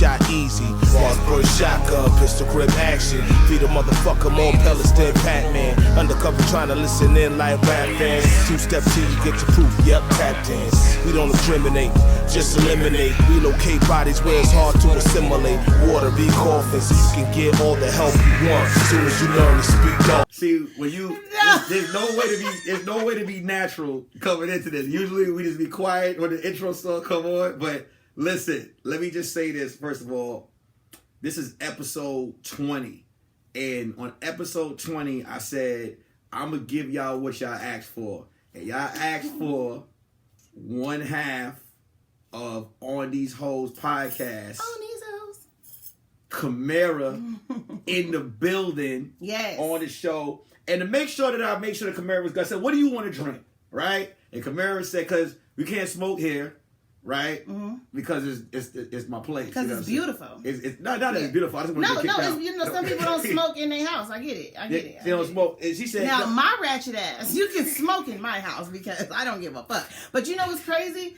shot easy. Mossberg shotgun, pistol grip action. Feed a motherfucker more pellets than Pac-Man. Undercover trying to listen in like rap fans. Two-step till you get your proof, yep, tap dance. We don't discriminate, just eliminate. Relocate bodies where it's hard to assimilate. Water be coughing so you can get all the help you want. As soon as you learn to speak up. See, when you there's no way to be natural coming into this. Usually we just be quiet when the intro song come on. But listen, let me just say this first of all. This is episode 20. And on episode 20, I said, I'm going to give y'all what y'all asked for. And y'all asked for one half of On These Hoes podcast. On These Hoes. Kamira in the building. Yes. On the show. And to make sure that Kamira was good, I said, what do you want to drink? Right? And Kamira said, because we can't smoke here. Right? Mm-hmm. Because it's my place. Because it's beautiful. It's not that it's beautiful. I just want to get kicked out. Some people don't smoke in their house. I get it. They don't smoke. And she said, now, my ratchet ass, you can smoke in my house because I don't give a fuck. But you know what's crazy?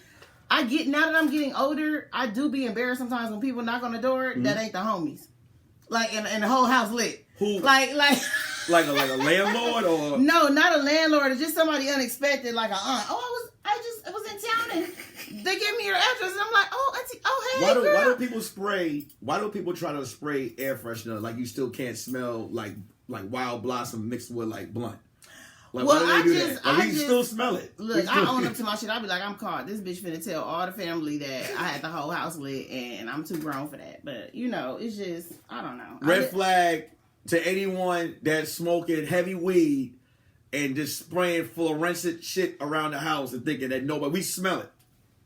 Now that I'm getting older, I do be embarrassed sometimes when people knock on the door that ain't the homies. Like, and the whole house lit. Who? Like a landlord or? No, not a landlord. It's just somebody unexpected, like an aunt. Oh, I was in town and they gave me your address, and I'm like, oh, auntie, oh, hey, girl. Why do people spray? Why do people try to spray air freshener like you still can't smell like wild blossom mixed with like blunt? Like, well, why do they do that? Like, we still smell it. Look, I own up to my shit. I be like, I'm caught. This bitch finna tell all the family that I had the whole house lit, and I'm too grown for that. But you know, it's just I don't know. Red flag to anyone that's smoking heavy weed and just spraying fluorescent shit around the house and thinking that nobody. We smell it.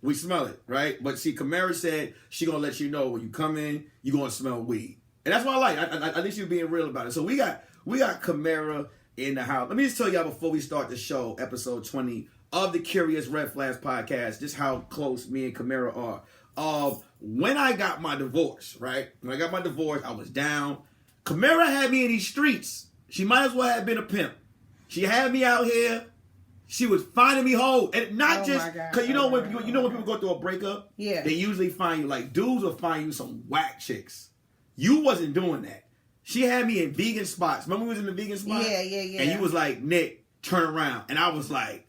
We smell it, right? But see, Kamira said she gonna let you know when you come in, you gonna smell weed, and that's what I like. I think she was being real about it. So we got Kamira in the house. Let me just tell y'all before we start the show, episode 20 of the Curious Red Flags podcast, just how close me and Kamira are. When I got my divorce, right? When I got my divorce, I was down. Kamira had me in these streets. She might as well have been a pimp. She had me out here. She was finding me hoes, and not just because when people go through a breakup, yeah, they usually find you like dudes will find you some whack chicks. You wasn't doing that. She had me in vegan spots. Remember we was in the vegan spot? Yeah. And you was like, Nick, turn around, and I was like,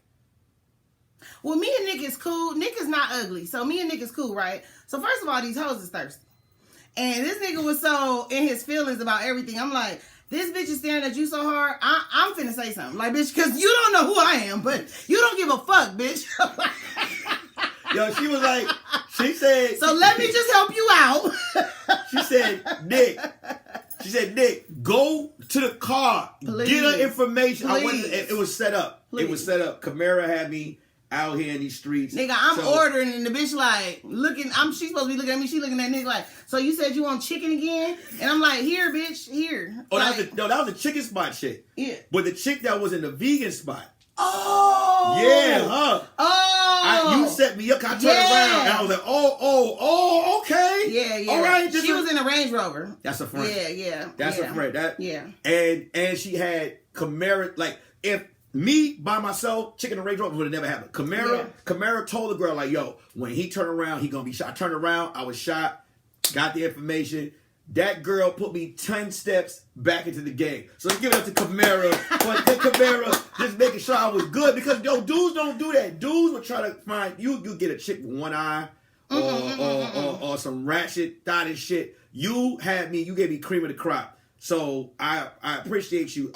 well, me and Nick is cool. Nick is not ugly, so me and Nick is cool, right? So first of all, these hoes is thirsty, and this nigga was so in his feelings about everything. I'm like, this bitch is staring at you so hard, I'm finna say something. Like, bitch, because you don't know who I am, but you don't give a fuck, bitch. Yo, she was like, she said. So let me just help you out. She said, Nick, go to the car. Please. Get her information. It was set up. Please. It was set up. Kamira had me out here in these streets. Nigga, I'm ordering and the bitch like looking, she's supposed to be looking at me, she looking at nigga like, so you said you want chicken again? And I'm like, here, bitch, here. Oh, like, that was a chicken spot chick. Yeah. But the chick that was in the vegan spot. Oh. Yeah, huh. Oh. You set me up, I turned around and I was like, oh, okay. Yeah. All right. She was in a Range Rover. That's a friend. Yeah. That's a friend. Yeah. And she had Kamira, like, if me by myself, chicken and Range Rover would have never happened. Kamira told the girl, like, yo, when he turned around, he gonna be shot. I turned around, I was shot, got the information. That girl put me 10 steps back into the game. So let's give it up to Kamira. Kamira just making sure I was good. Because, yo, dudes don't do that. Dudes will try to find, you get a chick with one eye or some ratchet thotted shit. You gave me cream of the crop. So I appreciate you.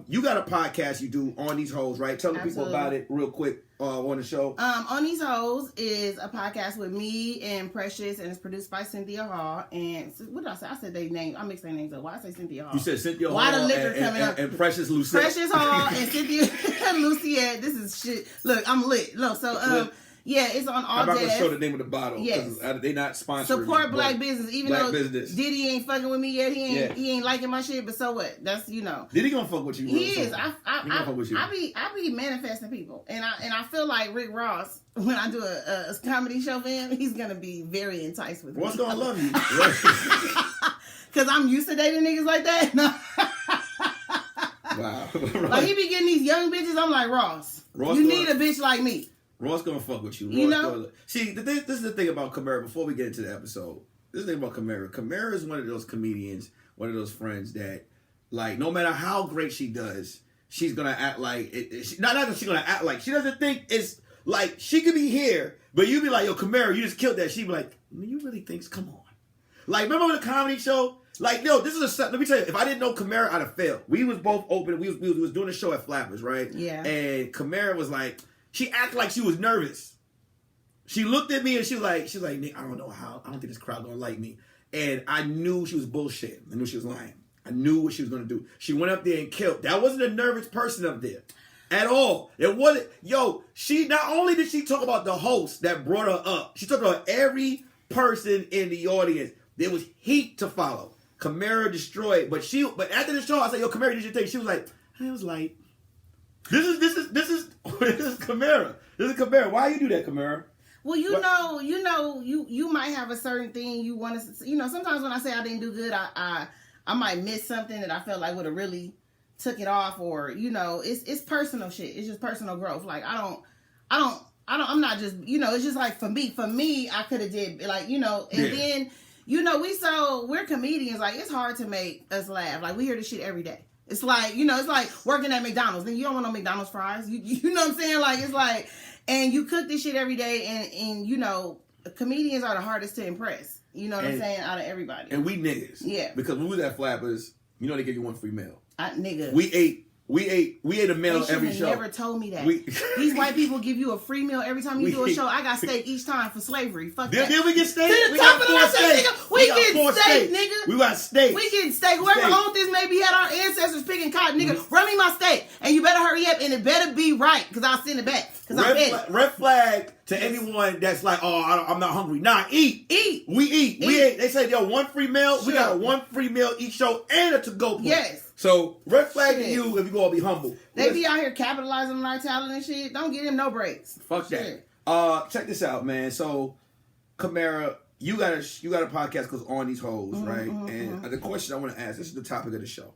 You got a podcast you do On These Hoes, right? Tell the people about it real quick on the show. On These Hoes is a podcast with me and Precious, and it's produced by Cynthia Hall. And what did I say? I said they name. I mixed their names up. Why I say Cynthia Hall? You said Cynthia Hall. Why the liquor coming up? And Precious Lucette. Precious Hall and Cynthia Lucette. This is shit. Look, I'm lit. Look, so yeah, it's on all day. I'm not gonna show the name of the bottle. Yes, they not sponsoring. Support black business, even though business. Diddy ain't fucking with me yet. He ain't liking my shit. But so what? That's Diddy gonna fuck with you. He is. I be manifesting people, and I feel like Rick Ross when I do a comedy show for him, he's gonna be very enticed with me. What's gonna love you? Because I'm used to dating niggas like that. No. Wow. Like he be getting these young bitches. I'm like Ross you need a bitch like me. Ross gonna fuck with you. You know? See, this is the thing about Kamira. Before we get into the episode, this thing about Kamira. Kamira is one of those comedians, one of those friends that, like, no matter how great she does, she's gonna act like not that she's gonna act like she doesn't think it's like she could be here, but you be like, yo, Kamira, you just killed that. She'd be like, you really think? Come on. Like, remember the comedy show? Like, yo, this is let me tell you, if I didn't know Kamira, I'd have failed. We was both open. We was doing a show at Flappers, right? Yeah. And Kamira was like, she acted like she was nervous. She looked at me and she was like, Nick, I don't know how. I don't think this crowd gonna like me. And I knew she was bullshit. I knew she was lying. I knew what she was gonna do. She went up there and killed. That wasn't a nervous person up there at all. It wasn't. Yo, she not only did she talk about the host that brought her up, she talked about every person in the audience. There was heat to follow. Kamira destroyed, but after the show, I said, "Yo, Kamira, did you think?" She was like, "It was light." This is Kamira. This is Kamira. Why you do that, Kamira? Well, you might have a certain thing you want to. Sometimes when I say I didn't do good, I might miss something that I felt like would have really took it off, or it's personal shit. It's just personal growth. Like I'm not just it's just like for me, I could have did like then. We're comedians. Like, it's hard to make us laugh. Like, we hear this shit every day. It's like, it's like working at McDonald's. Then you don't want no McDonald's fries. You know what I'm saying? Like, it's like, and you cook this shit every day. And comedians are the hardest to impress. You know what I'm saying? Out of everybody. And we niggas. Yeah. Because when we was at Flappers, they give you one free meal. Nigga. We ate a meal every show. Never told me that. These white people give you a free meal every time you do a show. I got steak each time for slavery. Fuck that. Then we get steak. To the top of the steak, nigga. We get steak, nigga. We got steak. We get steak. Whoever owned this maybe had our ancestors picking cotton, nigga. Run me my steak, and you better hurry up, and it better be right, because I'll send it back. Red flag to anyone that's like, oh, I'm not hungry. Nah, eat. We eat. We ate. They said, yo, one free meal. Sure. We got a one free meal each show and a to-go plate. Yes. So, red flag to you if you gonna be humble. They be out here capitalizing on our talent and shit. Don't give them no breaks. Fuck that. Check this out, man. So, Kamira, you got a podcast called On These Hoes, right? And the question I want to ask, this is the topic of the show.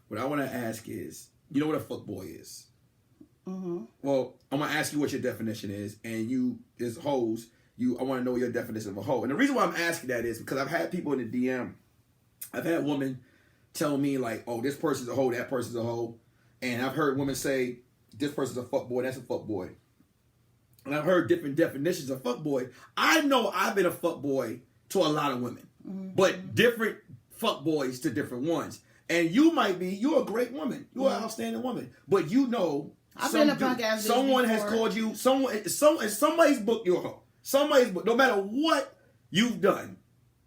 What I want to ask is, you know what a fuckboy is? Well, I'm gonna ask you what your definition is, and you, as hoes, I want to know your definition of a hoe. And the reason why I'm asking that is because I've had people in the DM, I've had women tell me like, oh, this person's a hoe, that person's a hoe. And I've heard women say, this person's a fuckboy, that's a fuckboy. And I've heard different definitions of fuckboy. I know I've been a fuckboy to a lot of women, but different fuckboys to different ones. And you're a great woman. You're an outstanding woman. But I've been a punk ass bitch someone before. has called you, somebody's booked your hoe. Somebody's booked, no matter what you've done,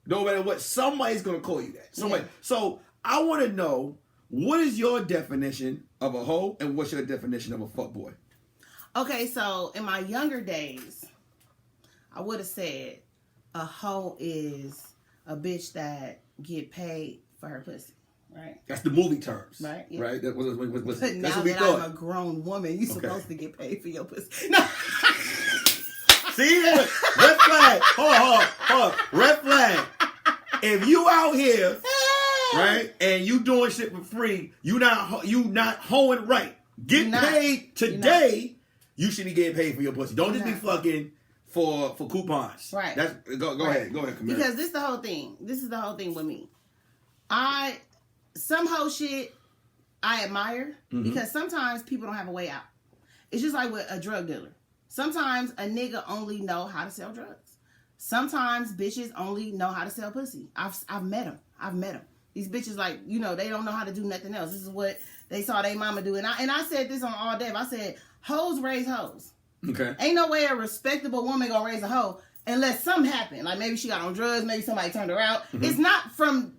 no matter what, somebody's going to call you that. Somebody. Yeah. So, I want to know, what is your definition of a hoe and what's your definition of a fuckboy? Okay, so in my younger days, I would have said a hoe is a bitch that get paid for her pussy, right? That's the movie terms. Right? Yeah. Right? That's now what we that thought. I'm a grown woman, you're supposed to get paid for your pussy. No. See? Red flag. Hold on. Red flag. If you out here... right? And you doing shit for free. You not hoeing right. Get paid today. You should be getting paid for your pussy. Don't just be fucking for coupons. Right. Go ahead, Kamira. Because this is the whole thing. This is the whole thing with me. Some hoe shit I admire because sometimes people don't have a way out. It's just like with a drug dealer. Sometimes a nigga only know how to sell drugs. Sometimes bitches only know how to sell pussy. I've met them. These bitches, like, they don't know how to do nothing else. This is what they saw their mama do. And I said this on All Day. I said, hoes raise hoes. Okay. Ain't no way a respectable woman gonna raise a hoe unless something happened. Like, maybe she got on drugs. Maybe somebody turned her out. It's not from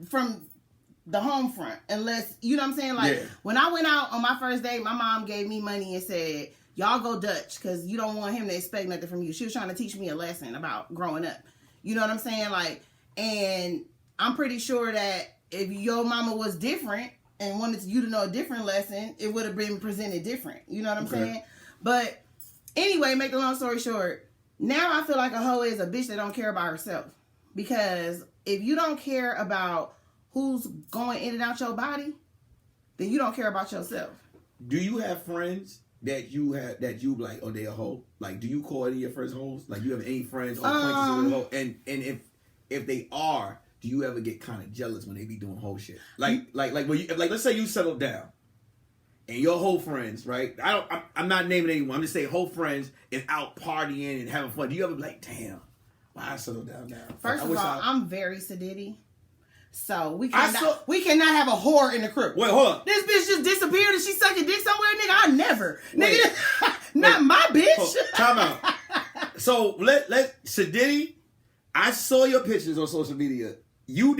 the home front. Unless, you know what I'm saying? Like, when I went out on my first date, my mom gave me money and said, y'all go Dutch because you don't want him to expect nothing from you. She was trying to teach me a lesson about growing up. You know what I'm saying? Like, and I'm pretty sure that if your mama was different and wanted you to know a different lesson, it would have been presented different. You know what I'm saying? But anyway, make the long story short, now I feel like a hoe is a bitch that don't care about herself. Because if you don't care about who's going in and out your body, then you don't care about yourself. Do you have friends that you like, oh, they a hoe? Like, do you call any of your friends hoes? Like, you have any friends or acquaintances with a hoe? And if if they are, do you ever get kind of jealous when they be doing whole shit? Like when you, like, let's say you settle down and your whole friends, right? I'm not naming anyone. I'm just saying whole friends is out partying and having fun. Do you ever be like, damn, why I settle down now? First of all, I'm very sedity. So we cannot have a whore in the crib. Wait, hold up. This bitch just disappeared and she sucking dick somewhere, nigga. I never. Nigga, not my bitch. Time out. So let Sadiddy, I saw your pictures on social media. You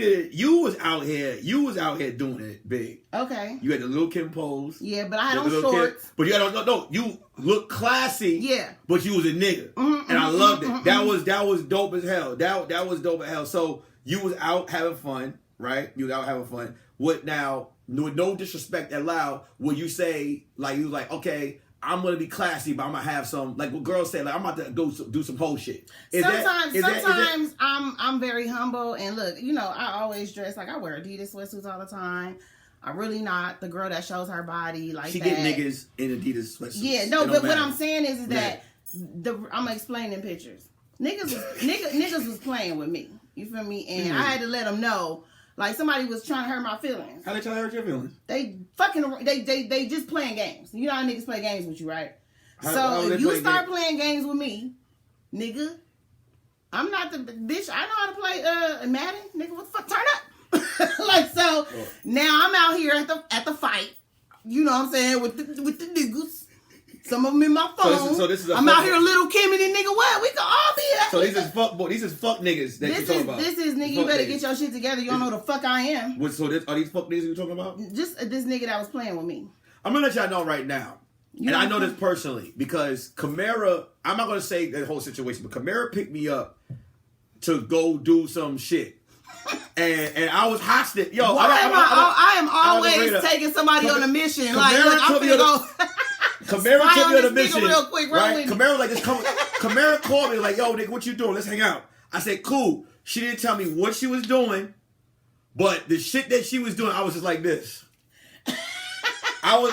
was out here doing it big. Okay. You had the Lil' Kim pose. Yeah, but I had on shorts. But you had no, you look classy. Yeah. But you was a nigga. And I loved it. That was dope as hell. That was dope as hell. So you was out having fun, right? You was out having fun. What now, with no disrespect allowed, would you say, like, you was like, okay, I'm gonna be classy, but I'm gonna have some, like what girls say, like I'm about to go do some whole shit. Sometimes I'm very humble, and look, you know, I always dress like I wear Adidas sweatsuits all the time. I'm really not the girl that shows her body like she that. She get niggas in Adidas sweatsuits. Yeah, no, but what I'm saying is that I'm explaining pictures. Niggas was playing with me. You feel me? And I had to let them know. Like somebody was trying to hurt my feelings. How they try to hurt your feelings? They just playing games. You know how niggas play games with you, right? So if you start playing games with me, nigga, I'm not the bitch. I know how to play Madden, nigga. What the fuck? Turn up. Like so. Now I'm out here at the fight. You know what I'm saying with the niggas. Some of them in my phone. So this is I'm out here, little Kim and nigga. What? We can all be that. So these is fuck boy. These is fuck niggas that you talking about. This is nigga. You better get your shit together. You don't know the fuck I am. So are these fuck niggas you talking about? Just this nigga that was playing with me. I'm gonna let y'all know right now. And I know this personally because Kamira, I'm not gonna say the whole situation, but Kamira picked me up to go do some shit. And I was hostage. Yo, I am always taking somebody on a mission. Kamira like, look, I'm gonna go. Kamira took me on a mission, real quick, right? Kamira like, Kamira called me like, yo, nigga, what you doing? Let's hang out. I said, cool. She didn't tell me what she was doing, but the shit that she was doing, I was just like this. And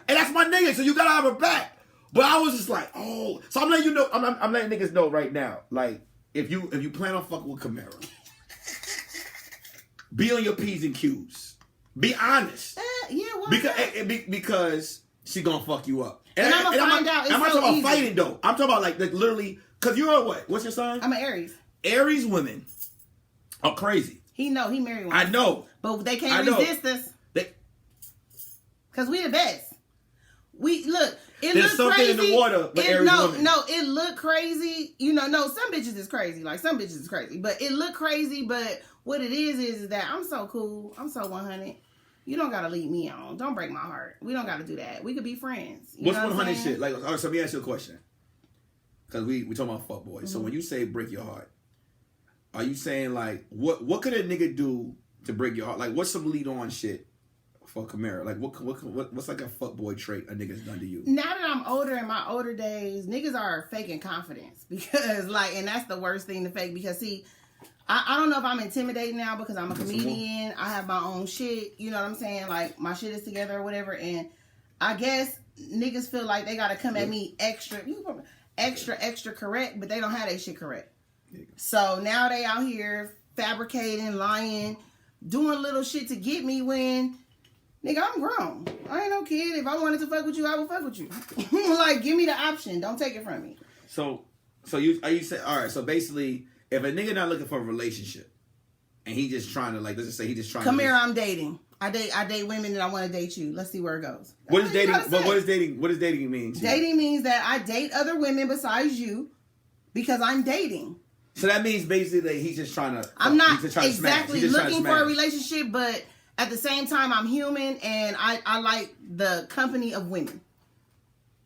that's my nigga, so you gotta have her back. But I was just like, oh. So I'm letting you know, I'm letting niggas know right now, like, if you plan on fucking with Kamira, be on your P's and Q's. Be honest. Because she gonna fuck you up. And I'm gonna find out. I'm not talking about fighting though. I'm talking about like literally, cause you're a what? What's your sign? I'm an Aries. Aries women are crazy. He married one. I know. But they can't resist us. Cause we the best. We look. There's something crazy in the water. But Aries women. No, it look crazy. You know, no, some bitches is crazy. Like some bitches is crazy, but it look crazy. But what it is that I'm so cool. I'm so 100. You don't gotta lead me on. Don't break my heart. We don't gotta do that. We could be friends. What's 100 shit? Like, all right, so let me ask you a question. Because we talking about fuck boys. So when you say break your heart, are you saying like what could a nigga do to break your heart? Like, what's some lead on shit for Kamira? Like, what's like a fuck boy trait a nigga's done to you? Now that I'm older, in my older days, niggas are faking confidence because like, and that's the worst thing to fake because see. I don't know if I'm intimidated now because I'm a comedian. I have my own shit. You know what I'm saying? Like, my shit is together or whatever. And I guess niggas feel like they got to come at me extra correct, but they don't have their shit correct. So now they out here fabricating, lying, doing little shit to get me when, nigga, I'm grown. I ain't no kid. If I wanted to fuck with you, I would fuck with you. Like, give me the option. Don't take it from me. So you say, all right, so basically, if a nigga not looking for a relationship and he just trying to, like, let's just say he just trying Kamira, I'm dating. I date women and I want to date you. Let's see where it goes. What is dating? But what does dating mean? Dating means that I date other women besides you because I'm dating. So that means basically that he's just trying to. I'm not exactly looking for a relationship, but at the same time, I'm human and I like the company of women.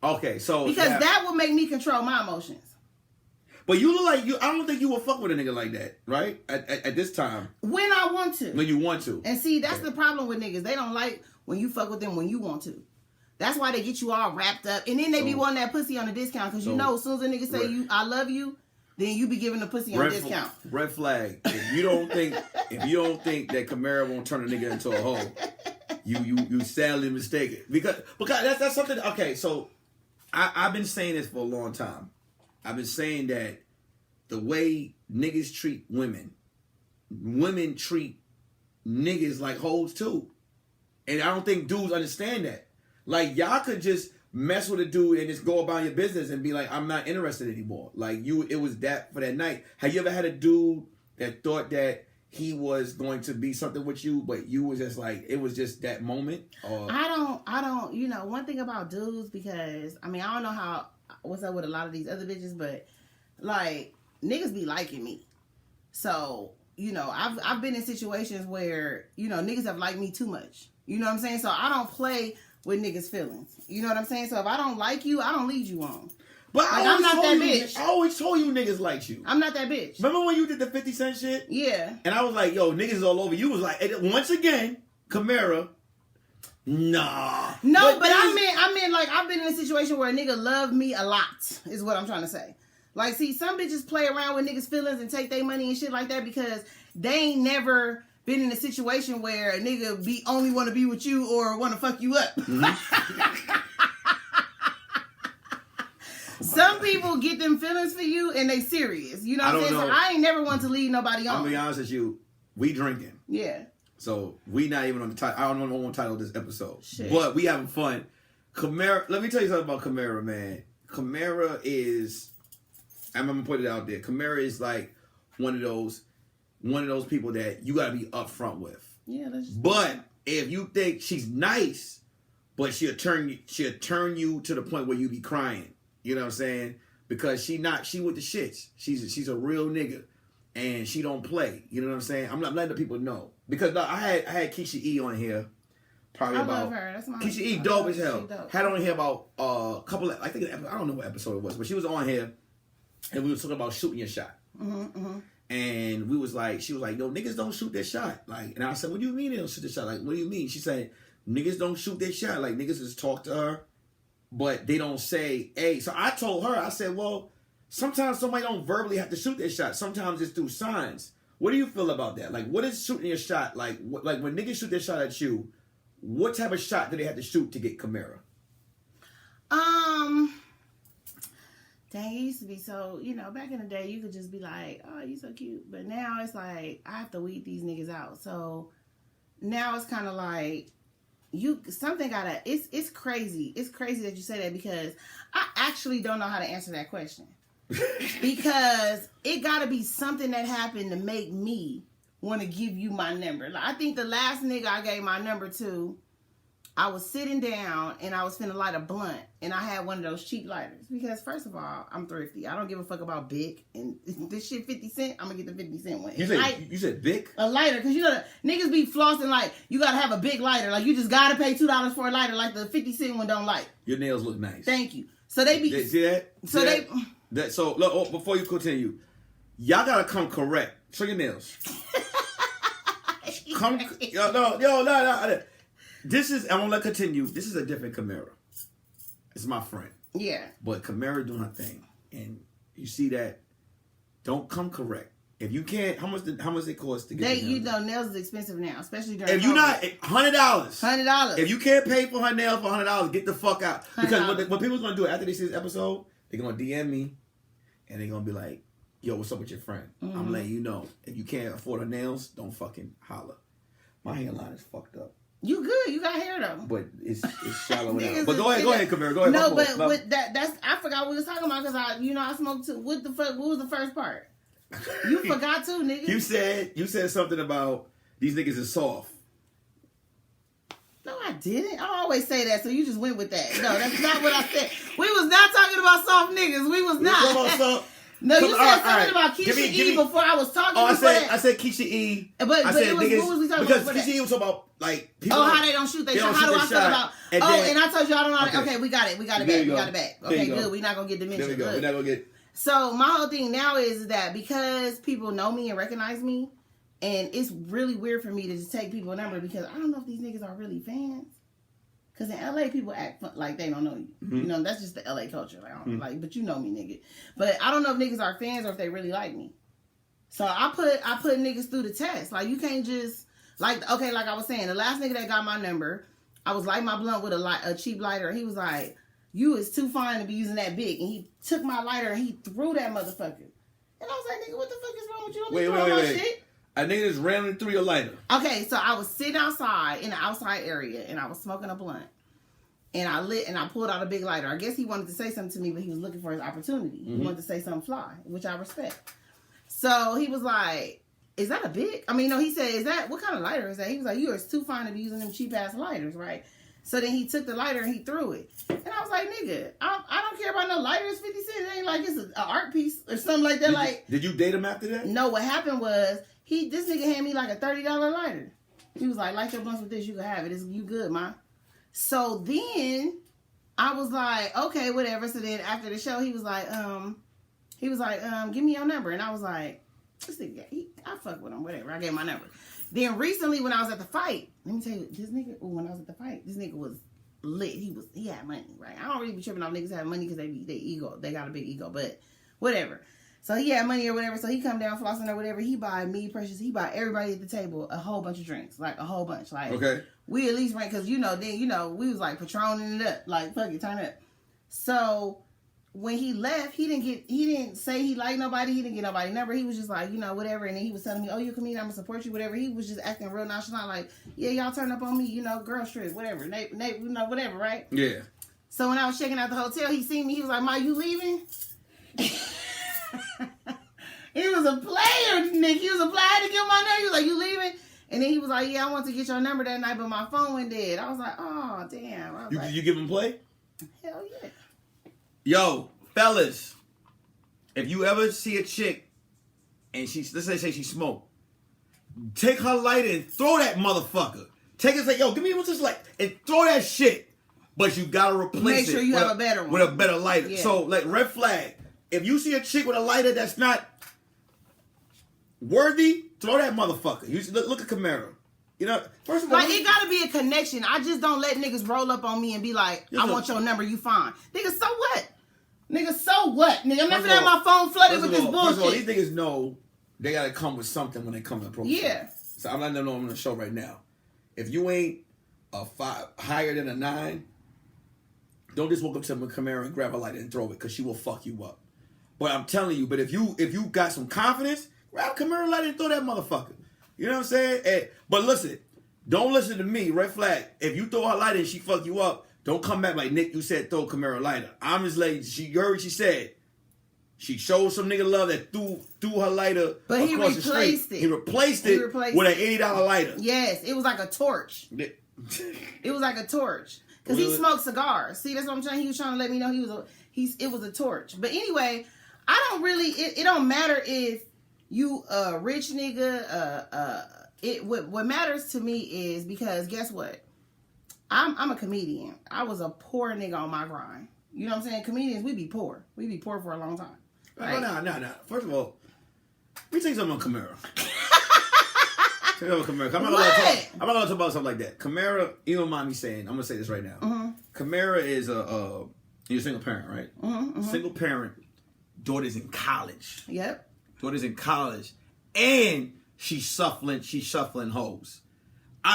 Okay, so because that will make me control my emotions. But you look like you. I don't think you would fuck with a nigga like that, right? At this time. When I want to. When you want to. And see, that's the problem with niggas. They don't like when you fuck with them when you want to. That's why they get you all wrapped up, and then they be wanting that pussy on a discount because you know as soon as a nigga say I love you, then you be giving the pussy on discount. Red flag. If you don't think that Kamira won't turn a nigga into a hoe, you sadly mistaken because that's something. Okay, so I've been saying this for a long time. I've been saying that the way niggas treat women. Women treat niggas like hoes too. And I don't think dudes understand that. Like, y'all could just mess with a dude and just go about your business and be like, I'm not interested anymore. Like, it was that for that night. Have you ever had a dude that thought that he was going to be something with you, but you was just like, it was just that moment? Or I don't, you know, one thing about dudes, because, I mean, I don't know what's up with a lot of these other bitches, but, like, niggas be liking me. So, you know, I've been in situations where, you know, niggas have liked me too much. You know what I'm saying? So I don't play with niggas' feelings. You know what I'm saying? So if I don't like you, I don't lead you on. But like, I'm not that bitch. I always told you niggas liked you. I'm not that bitch. Remember when you did the 50 Cent shit? Yeah. And I was like, yo, niggas is all over. You was like, once again, Kamira, nah. No, but I mean, like, I've been in a situation where a nigga loved me a lot, is what I'm trying to say. Like, see, some bitches play around with niggas' feelings and take their money and shit like that because they ain't never been in a situation where a nigga only want to be with you or want to fuck you up. Mm-hmm. Some people get them feelings for you and they serious. You know what I'm saying? So I ain't never want to lead nobody on. I'll be honest with you. We drinking. Yeah. So we not even on the title. I don't know what title of this episode. Shit. But we having fun. Kamira, let me tell you something about Kamira, man. Kamira is, I'm gonna put it out there. Kamira is like one of those people that you gotta be upfront with. Yeah, but if you think she's nice, but she'll turn you to the point where you be crying. You know what I'm saying? Because she with the shits. She's a real nigga, and she don't play. You know what I'm saying? I'm not letting the people know because I had Keisha E on here. Probably I about love her. That's my Keisha E dope as hell. Dope. Had on here about a couple of, I don't know what episode it was, but she was on here, and we were talking about shooting your shot. Mm-hmm, mm-hmm. And she was like, yo, niggas don't shoot their shot. Like, and I said, what do you mean they don't shoot their shot? Like, what do you mean? She said, niggas don't shoot their shot. Like, niggas just talk to her, but they don't say, hey. So I told her, I said, well, sometimes somebody don't verbally have to shoot their shot. Sometimes it's through signs. What do you feel about that? Like, what is shooting your shot? Like, like when niggas shoot their shot at you, what type of shot do they have to shoot to get Kamira? Dang, it used to be so, you know, back in the day, you could just be like, oh, you so cute. But now it's like, I have to weed these niggas out. So now it's kind of like, it's crazy. It's crazy that you say that because I actually don't know how to answer that question. Because it got to be something that happened to make me want to give you my number. Like, I think the last nigga I gave my number to, I was sitting down and I was finna light a blunt and I had one of those cheap lighters because first of all, I'm thrifty. I don't give a fuck about Bic and this shit 50 cent. I'm gonna get the 50 cent one. You said Bic? A lighter, because you know niggas be flossing like you gotta have a big lighter. Like you just gotta pay $2 for a lighter. Like the 50 cent one don't light. Your nails look nice. Thank you. So they be see that? So see they that? So look, before you continue, y'all gotta come correct. Show your nails. No. This is, I'm gonna continue. This is a different Kamira. It's my friend. Yeah. But Kamira doing her thing. And you see that, don't come correct. If you can't, how much it cost to get you know, nails is expensive now, especially during if you're not, $100. $100. If you can't pay for her nail for $100, get the fuck out. Because what people's gonna do after they see this episode, they're gonna DM me and they're gonna be like, yo, what's up with your friend? Mm-hmm. I'm letting you know, if you can't afford her nails, don't fucking holler. My hairline is fucked up. You good. You got hair though. But it's shallow now. But go ahead, Kamira. Go ahead. No, but that's I forgot what we was talking about because I smoked too. What was the first part? You forgot too, nigga. You said something about these niggas is soft. No, I didn't. I always say that, so you just went with that. No, that's not what I said. We was not talking about soft niggas. We was not. No, you said something about Keisha E before I was talking. Oh, I said Keisha E. But what was we talking because about? Because Keisha E was talking about like people. Oh, how they don't shoot their shot. How do I feel about? And I told you I don't know. Okay, we got it. We got it back. We got it back. Okay, good. We're not gonna get dementia. There we go. We're not gonna get. So my whole thing now is that because people know me and recognize me, and it's really weird for me to just take people's number because I don't know if these niggas are really fans. Because in LA, people act like they don't know you. Mm-hmm. You know, that's just the LA culture. Like, I don't like, but you know me, nigga. But I don't know if niggas are fans or if they really like me. So I put niggas through the test. Like, you can't just, like I was saying, the last nigga that got my number, I was lighting my blunt with a cheap lighter. He was like, you is too fine to be using that big. And he took my lighter and he threw that motherfucker. And I was like, nigga, what the fuck is wrong with you? Don't Wait. my shit. A nigga just randomly threw your lighter. Okay, so I was sitting outside in the outside area, and I was smoking a blunt. And I lit, and I pulled out a big lighter. I guess he wanted to say something to me, but he was looking for his opportunity. He wanted to say something fly, which I respect. So he was like, is that a big? I mean, no, he said, is that, what kind of lighter is that? He was like, you are too fine to be using them cheap-ass lighters, right? So then he took the lighter and he threw it. And I was like, nigga, I don't care about no lighters, 50 cents. It ain't like it's an art piece or something like that. Did you date him after that? No, what happened was, this nigga handed me like a $30 lighter. He was like, light your blunts with this, you can have it. You good, ma. So then I was like, okay, whatever. So then after the show, he was like, give me your number. And I was like, this nigga, I fuck with him, whatever. I gave him my number. Then recently when I was at the fight, let me tell you, when I was at the fight, this nigga was lit. He had money, right? I don't really be tripping on niggas having money because they got a big ego, but whatever. So he had money or whatever. So he come down flossing or whatever. He buy me, Precious. He buy everybody at the table a whole bunch of drinks, like a whole bunch. Like, okay, we at least ran because we was like patroning it up, like fuck it, turn up. So when he left, he didn't say he liked nobody. He didn't get nobody number. He was just like, whatever. And then he was telling me, oh, you're a comedian, I'm gonna support you, whatever. He was just acting real nonchalant, like, yeah, y'all turn up on me, girl trip, whatever, whatever, right? Yeah. So when I was checking out the hotel, he seen me. He was like, Ma, you leaving? He was a player, Nick. He was a player. I had to give him my number. He was like, you leaving? And then he was like, yeah, I want to get your number that night, but my phone went dead. I was like, oh, damn. You give him play? Hell yeah. Yo, fellas, if you ever see a chick and let's say she smoke, take her lighter and throw that motherfucker. Take it and say, yo, give me what's this light, and throw that shit. But you gotta replace it. Make sure you have a better one. With a better lighter. Yeah. So, like, red flag. If you see a chick with a lighter that's not worthy, throw that motherfucker. You look at Kamira. First of all, it gotta be a connection. I just don't let niggas roll up on me and be like, I want your number, you fine. Nigga, so what? Nigga, so what? Nigga, I'm not gonna have my phone flooded with this bullshit. First of all, these niggas know they gotta come with something when they come to the program. Yeah. So I'm letting them know I'm on the show right now. If you ain't a 5 higher than a 9, don't just walk up to Kamira and grab a lighter and throw it, because she will fuck you up. But I'm telling you, if you got some confidence, grab Kamira lighter and throw that motherfucker. You know what I'm saying? But listen, don't listen to me. Red flag. If you throw her lighter and she fuck you up, don't come back like, Nick, you said throw Kamira lighter. I'm just like, you heard what she said. She showed some nigga love that threw her lighter but across he replaced the street. it. He replaced it with an $80 lighter. Yes, it was like a torch. It was like a torch. Because he smoked cigars. See, that's what I'm saying. He was trying to let me know it was a torch. But anyway, I don't really, it don't matter if you a rich nigga, what matters to me is, because guess what? I'm a comedian. I was a poor nigga on my grind. You know what I'm saying? Comedians, we be poor. We be poor for a long time. Right? No. First of all, let me tell you something on Kamira. I'm not gonna talk about something like that. Kamira, you don't mind me saying, I'm gonna say this right now. Mm-hmm. Kamira is you're a single parent, right? Mm-hmm. Single parent, daughter's in college. Yep. Daughter's in college, and she's shuffling hoes.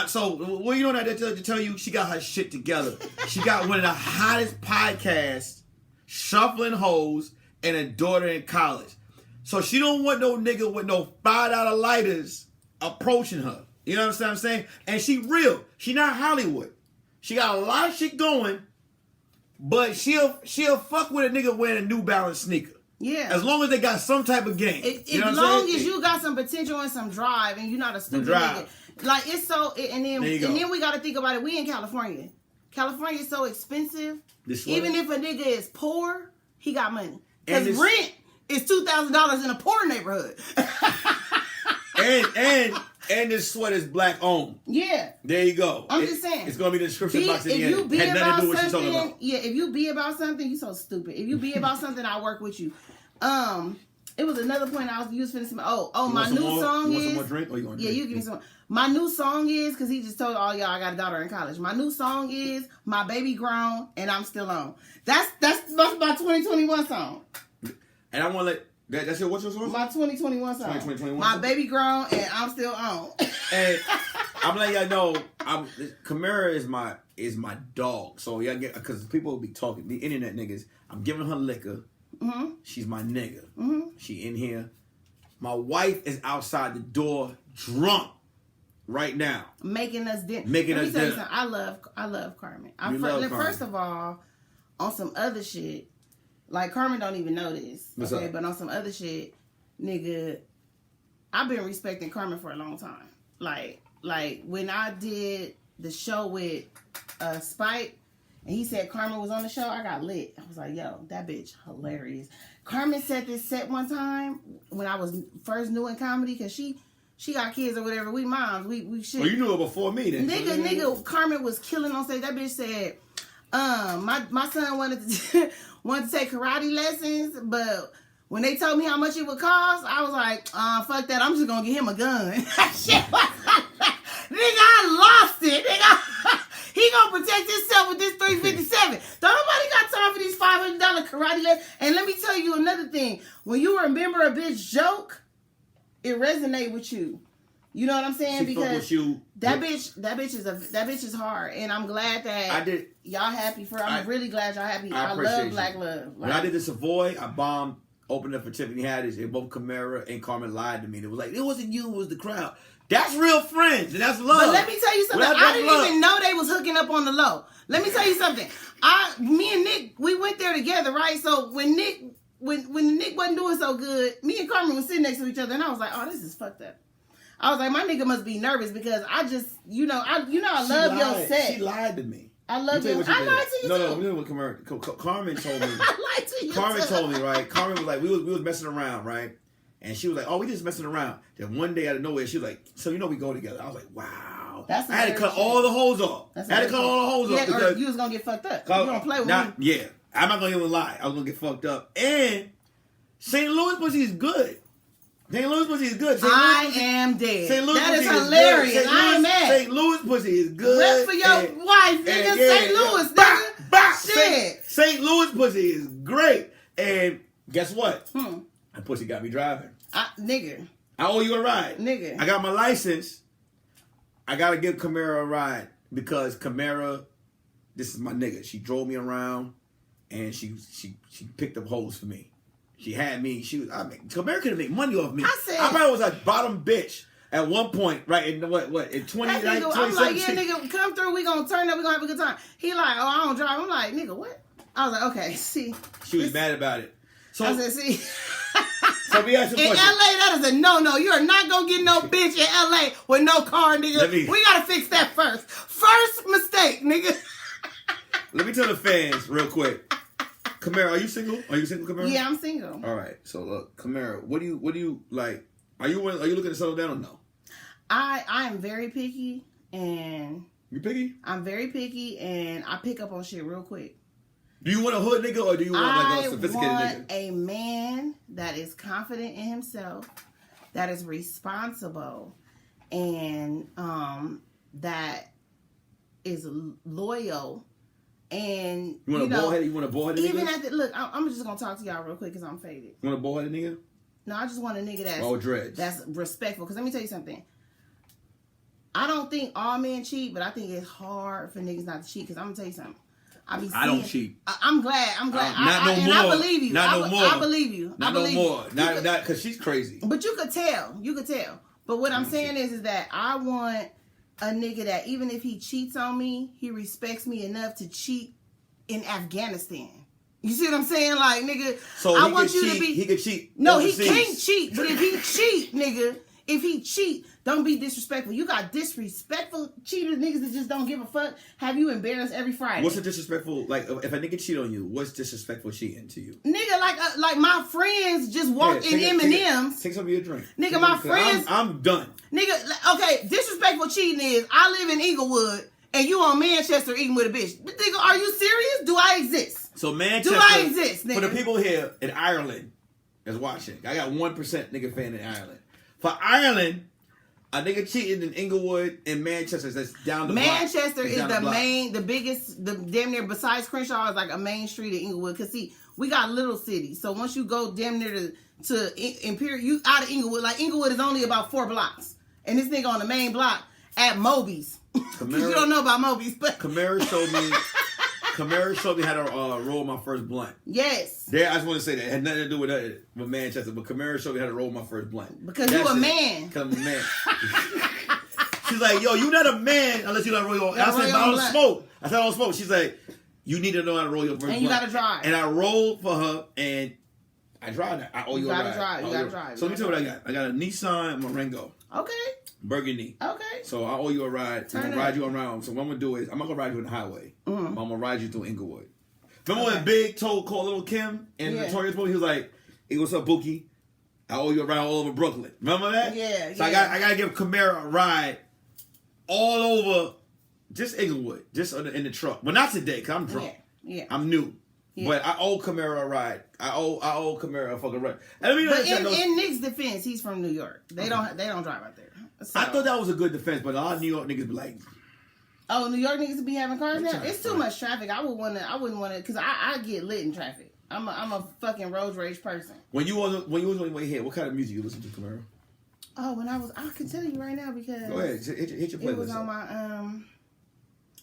So, well, you know that to tell you, she got her shit together. She got one of the hottest podcasts, shuffling hoes, and a daughter in college. So she don't want no nigga with no $5 lighters approaching her. You know what I'm saying? And she real. She not Hollywood. She got a lot of shit going, but she'll fuck with a nigga wearing a New Balance sneaker. Yeah. As long as they got some type of game. As long as you got some potential and some drive, and you're not a stupid nigga. Like, it's so, and then we got to think about it. We in California. California is so expensive. Even if a nigga is poor, he got money. Because rent is $2,000 in a poor neighborhood. and this sweater's black owned. Yeah. There you go. I'm just saying. It's going to be the description box at the end. If you be about something, if you be about something, you so stupid. If you be about something, I'll work with you. It was another point you was finishing. My new song is. You want some more drink? Or you want you give me some. My new song is, because he just told all y'all I got a daughter in college. My new song is My Baby Grown and I'm Still On. That's my 2021 song. And I want to let. That's it. What's your song? My 2021 song. 2021. My Baby Grown and I'm Still On. And I'm letting y'all know, Kamira is my dog. So y'all get, because people will be talking, the internet niggas. I'm giving her liquor. Mm-hmm. She's my nigga. Mm-hmm. She in here. My wife is outside the door drunk right now. Making us dinner. Making Let me us tell you dinner. something. I love Carmen. Carmen. First of all, on some other shit, like Carmen don't even know this. What's okay, up? but on some other shit, nigga, I've been respecting Carmen for a long time. Like when I did the show with Spike, and he said Carmen was on the show, I got lit. I was like, yo, that bitch hilarious. Carmen said this set one time when I was first new in comedy, because she got kids or whatever. We moms, we shit. Well, you knew it before me then. Nigga, Carmen was killing on stage. That bitch said, my son wanted to wanted to take karate lessons, but when they told me how much it would cost, I was like, fuck that. I'm just gonna get him a gun. Shit was nigga, I lost it. Nigga, he gonna protect himself with this 357. Don't nobody got time for these $500 karate lessons. And let me tell you another thing. When you remember a bitch joke, it resonate with you. You know what I'm saying? She fuck with you. That bitch is hard, and I'm glad that y'all happy for. I'm really glad y'all happy. I love Black Love. When I did the Savoy, I bombed. Opened up for Tiffany Haddish, and both Kamira and Carmen lied to me. It was like, it wasn't you, it was the crowd. That's real friends, and that's love. But let me tell you something. I didn't even know they was hooking up on the low. Let me tell you something. Me and Nick, we went there together, right? So when Nick wasn't doing so good, me and Carmen was sitting next to each other, and I was like, oh, this is fucked up. I was like, my nigga must be nervous because I just, I love your set. She lied to me. I love you. I lied to you too. No, you know what Carmen told me. I lied to you Carmen too. told me, right? Carmen was like, we was messing around, right? And she was like, oh, we just messing around. Then one day out of nowhere, she was like, so we go together. I was like, wow. I had to cut all the hoes off. I had to cut all the hoes off. Because you was going to get fucked up. You going to play with me. Yeah. I'm not going to even lie. I was going to get fucked up. And St. Louis pussy is good. St. Louis pussy is good. I am dead. St. Louis that pussy is hilarious. Good. I ain't mad. St. Louis pussy is good. Rep for your wife, nigga. St. Louis, nigga. Shit. St. Louis pussy is great. And guess what? That pussy got me driving. Nigga. I owe you a ride. Nigga. I got my license. I got to give Kamira a ride because Kamira, this is my nigga. She drove me around and she picked up hoes for me. She had me. Kamira could have made money off me. I probably was a bottom bitch at one point, right? In what in 2019? I'm like, yeah, nigga, come through. We gonna turn up. We gonna have a good time. He like, oh, I don't drive. I'm like, nigga, what? I was like, okay, see. She was mad about it. So I said, see. So we asked in LA, that is a no. You are not gonna get no bitch in LA with no car, nigga. We gotta fix that first. First mistake, nigga. Let me tell the fans real quick. Kamira, are you single? Are you single, Kamira? Yeah, I'm single. All right. So look, Kamira, what do you like? Are you looking to settle down or no? I am very picky, and you picky? I'm very picky, and I pick up on shit real quick. Do you want a hood nigga or do you want like a sophisticated nigga? I want a man that is confident in himself, that is responsible, and that is loyal. And you want a bald-headed nigga? Even look, I'm just gonna talk to y'all real quick because I'm faded. You want a bald-headed nigga? No, I just want a nigga that's respectful. Because let me tell you something. I don't think all men cheat, but I think it's hard for niggas not to cheat. Because I'm gonna tell you something. I don't cheat. I'm glad. Not no more. And I believe you. Not no more. I believe you. Not no more. Not because she's crazy. But you could tell. But what I'm saying is that I want a nigga that even if he cheats on me, he respects me enough to cheat in Afghanistan. You see what I'm saying? Like, nigga, so I want you to be... He could cheat. No, overseas. He can't cheat. But if he cheat, nigga, don't be disrespectful. You got disrespectful cheaters, niggas that just don't give a fuck. Have you embarrassed every Friday? What's a disrespectful, like, if a nigga cheat on you, what's disrespectful cheating to you? Nigga, like my friends just walked in M&M's. Take some of your drink. Nigga, my friends... I'm done. Nigga, okay, disrespectful cheating is, I live in Inglewood, and you on Manchester eating with a bitch. But nigga, are you serious? Do I exist? So Manchester... Do I exist, nigga? For the people here in Ireland that's watching, I got 1% nigga fan in Ireland. For Ireland... A nigga cheating in Inglewood and Manchester. That's down the block. Manchester is the biggest, damn near, besides Crenshaw, is like a main street in Inglewood. Because, see, we got little cities. So once you go damn near to Imperial, you out of Inglewood. Like, Inglewood is only about 4 blocks. And this nigga on the main block at Moby's. Because you don't know about Moby's. But Kamira Kamira showed me how to roll my first blunt. Yes. There, I just want to say that it had nothing to do with Manchester, but Kamira showed me how to roll my first blunt. Because you a man. Because I'm a man. She's like, yo, you're not a man unless you know how to roll your. I said, I don't smoke. I said, I don't smoke. She's like, you need to know how to roll your first blunt. And you gotta drive. And I rolled for her, and I drive that. I owe you a ride. You gotta drive. So let me tell you what I got. I got a Nissan Marengo. Okay. Burgundy. Okay. So I owe you a ride. I'm gonna ride you around. So what I'm gonna do is I'm not gonna ride you on the highway. Mm-hmm. I'm gonna ride you through Inglewood. Remember when Big called Little Kim and Notorious Boy? He was like, "Hey, what's up, Bookie? I owe you a ride all over Brooklyn." Remember that? Yeah. So I gotta give Kamira a ride all over, just Inglewood, just in the truck. Well, not today, cause I'm drunk. Yeah. I'm new. Yeah. But I owe Kamira a ride. I owe Kamira a fucking ride. And but in Nick's defense, he's from New York. They don't drive out there. So. I thought that was a good defense, but a lot of New York niggas be like, "Oh, New York niggas be having cars now. It's too much traffic. I wouldn't want to, because I get lit in traffic. I'm a fucking road rage person." When you was on your way here, what kind of music you listen to, Kamira? Oh, I can tell you right now because go ahead, hit your playlist. It was on my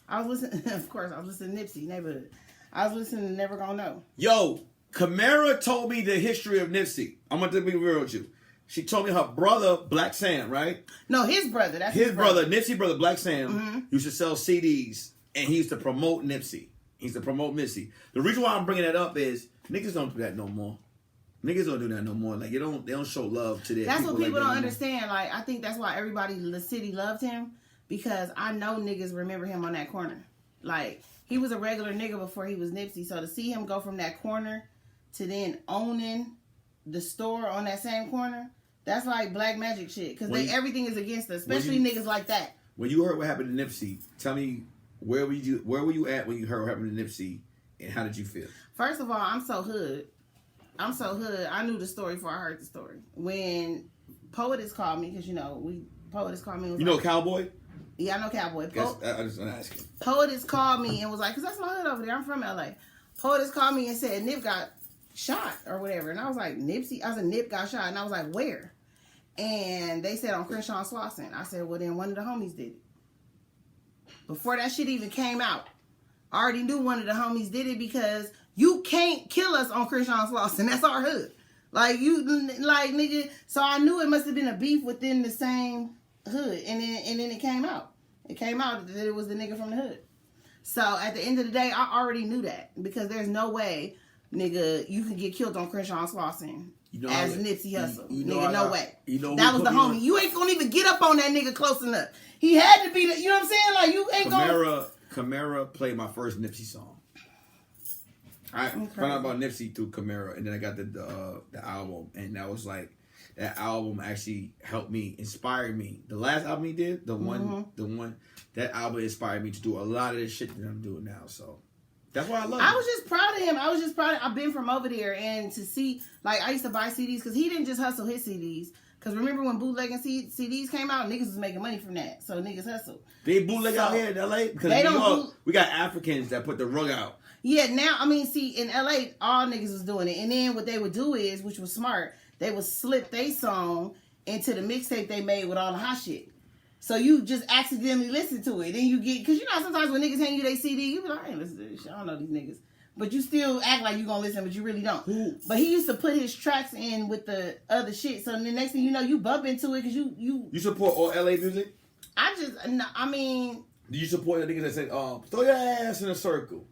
I was listening. Of course, I was listening to Nipsey Neighborhood. I was listening to Never Gonna Know. Yo, Kamira told me the history of Nipsey. I'm gonna be real with you. She told me her brother, Black Sam, right? No, his brother. That's his brother. Nipsey brother, Black Sam, used to sell CDs, and he used to promote Nipsey. He used to promote Nipsey. The reason why I'm bringing that up is niggas don't do that no more. Niggas don't do that no more. Like they don't show love to their. That's people what people like don't understand. Like I think that's why everybody in the city loved him, because I know niggas remember him on that corner. Like he was a regular nigga before he was Nipsey. So to see him go from that corner to then owning the store on that same corner. That's like black magic shit, because everything is against us, especially niggas like that. When you heard what happened to Nipsey, tell me where were you at when you heard what happened to Nipsey, and how did you feel? First of all, I'm so hood. I knew the story before I heard the story. When Poetess called me, because Poetess called me. You know Cowboy? Yeah, I know Cowboy. I just want to ask you. Poetess called me and was like, because that's my hood over there. I'm from LA. Poetess called me and said Nip got shot or whatever, and I was like, Nipsey? I said Nip got shot, and I was like, where? And they said on Crenshaw and Slauson. I said, well, then one of the homies did it. Before that shit even came out, I already knew one of the homies did it, because you can't kill us on Crenshaw and Slauson. That's our hood. Nigga. So I knew it must have been a beef within the same hood. And then it came out. It came out that it was the nigga from the hood. So at the end of the day, I already knew that, because there's no way, nigga, you can get killed on Crenshaw and Slauson. As Nipsey Hussle. Nigga, no way. That was the homie. You ain't gonna even get up on that nigga close enough. He had to be you know what I'm saying? Like, you ain't gonna... Kamira played my first Nipsey song. I found out about Nipsey through Kamira, and then I got the album, and that was like, that album actually helped me, inspired me. The last album he did, the one, that album inspired me to do a lot of this shit that I'm doing now, so... That's why I love him. I was just proud of him. I've been from over there, and to see, like, I used to buy CDs, because he didn't just hustle his CDs. Because remember when bootlegging CDs came out, niggas was making money from that. So niggas hustle. They bootleg out here in LA? Because in New York, we got Africans that put the rug out. Yeah, now, in LA, all niggas was doing it. And then what they would do is, which was smart, they would slip their song into the mixtape they made with all the hot shit. So you just accidentally listen to it. Then you get... Because sometimes when niggas hand you their CD, you be like, I ain't listen to this shit. I don't know these niggas. But you still act like you gonna listen, but you really don't. Ooh. But he used to put his tracks in with the other shit. So the next thing you know, you bump into it, because you... You support all LA music? Do you support the niggas that say, throw your ass in a circle?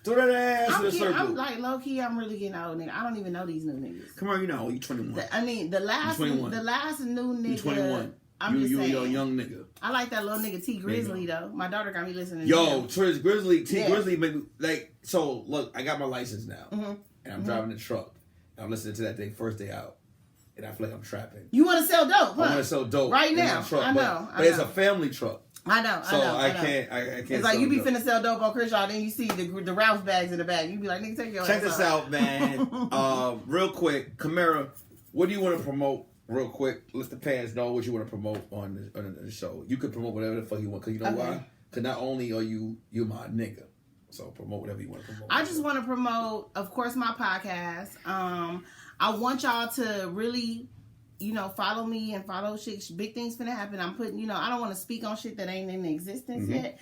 Throw that ass in a circle. I'm like, low-key, I'm really getting old, nigga. I don't even know these new niggas. Come on, you 21. The last new nigga... You 21. I'm just saying. You're a young nigga. I like that little nigga T Grizzly, though. My daughter got me listening to him. T Grizzly made me, like, so, look, I got my license now. Mm-hmm. And I'm driving the truck. And I'm listening to that first day out. And I feel like I'm trapping. You want to sell dope, huh? I want to sell dope. Right now. Truck, I know. But it's a family truck. I know. I can't. It's like you be finna sell dope on Crenshaw, then you see the Ralph's bags in the bag. You be like, nigga, take your ass. Check this out, man. Real quick, Kamira, what do you want to promote? Real quick, let the fans know what you want to promote on the show. You could promote whatever the fuck you want, because you know why? Because not only are you my nigga, so promote whatever you want to promote. I just want to promote, of course, my podcast. I want y'all to really, follow me and follow shit. Big things finna happen. I'm putting, I don't want to speak on shit that ain't in existence yet.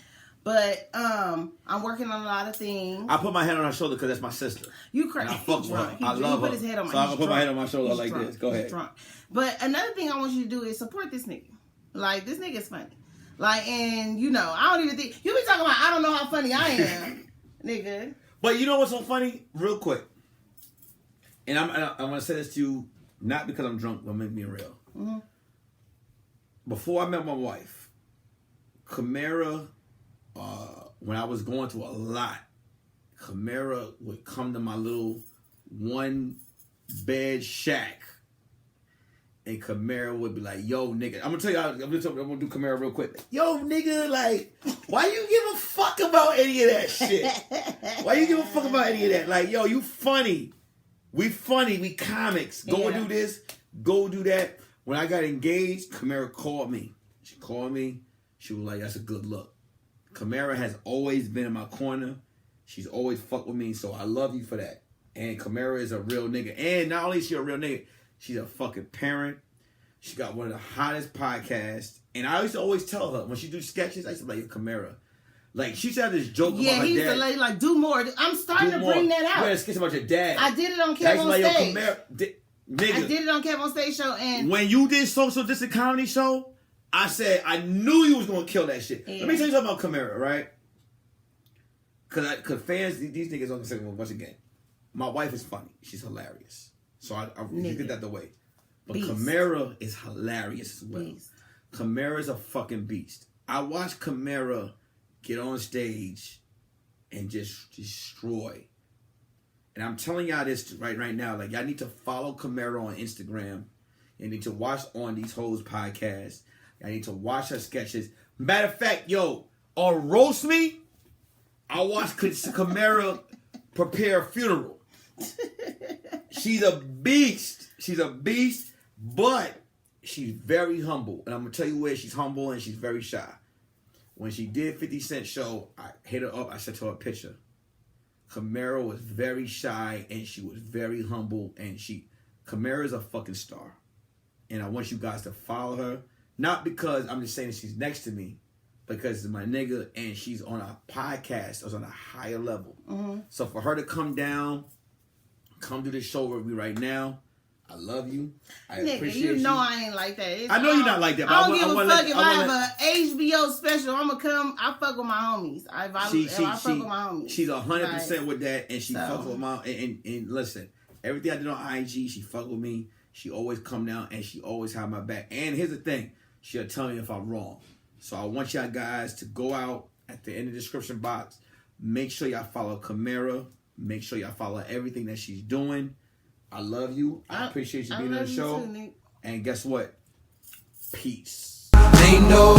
But I'm working on a lot of things. I put my head on her shoulder because that's my sister. You crazy? And I fuck with her. I love her. Put his head on my, so I can put my head on my shoulder like drunk. this. Go ahead. Drunk. But another thing I want you to do is support this nigga. Like, this nigga's funny. Like, and you know, I don't even think you be talking about. I don't know how funny I am, nigga. But you know what's so funny? Real quick, and I'm gonna say this to you, not because I'm drunk, but make me real. Mm-hmm. Before I met my wife, Kamira, when I was going through a lot, Kamira would come to my little one bed shack, and Kamira would be like, "Yo, nigga," I'm gonna tell you, I'm gonna do Kamira real quick. Yo, nigga, like, why you give a fuck about any of that shit? Why you give a fuck about any of that? Like, yo, you funny. We funny. We comics. Go and do this. Go do that. When I got engaged, Kamira called me. She called me. She was like, "That's a good look." Kamira has always been in my corner. She's always fucked with me, so I love you for that. And Kamira is a real nigga. And not only is she a real nigga, she's a fucking parent. She got one of the hottest podcasts. And I used to always tell her, when she do sketches, I used to be like, Kamira. Like, she used to have this joke about her dad. Yeah, he's like, do more. I'm starting to bring that out. You had a sketch about your dad. I did it on Kev on Stage. Nigga, I did it on Kev on Stage show. And when you did Social Distance Comedy Show, I said, I knew you was going to kill that shit. Yeah. Let me tell you something about Kamira, right? Because fans, these niggas don't say, well, once again, my wife is funny. She's hilarious. So I you get that the way. But Beast. Kamira is hilarious as well. Beast. Kamira's a fucking beast. I watched Kamira get on stage and just destroy. And I'm telling y'all this right now. Like, y'all need to follow Kamira on Instagram. You need to watch On These Hoes podcast. Y'all need to watch her sketches. Matter of fact, yo, on Roast Me, I watched Kamira prepare a funeral. She's a beast. She's a beast, but she's very humble. And I'm going to tell you where she's humble and she's very shy. When she did 50 Cent show, I hit her up. I sent her a picture. Kamira was very shy and she was very humble. And Kamira is a fucking star. And I want you guys to follow her. Not because I'm just saying she's next to me, because it's my nigga and she's on a podcast. It's on a higher level. Mm-hmm. So for her to come down, come do this show with me right now, I love you. I appreciate you. You know I ain't like that. I know you're not like that. But I don't give a fuck if I have an HBO special. I'm going to come. I fuck with my homies. I fuck with my homies. She's 100% with that, and she fuck with my... And listen, everything I did on IG, she fuck with me. She always come down, and she always have my back. And here's the thing. She'll tell me if I'm wrong. So I want y'all guys to go out at the end of the description box. Make sure y'all follow Kamira. Make sure y'all follow everything that she's doing. I love you. I appreciate you being on the show. Too, and guess what? Peace. Ain't no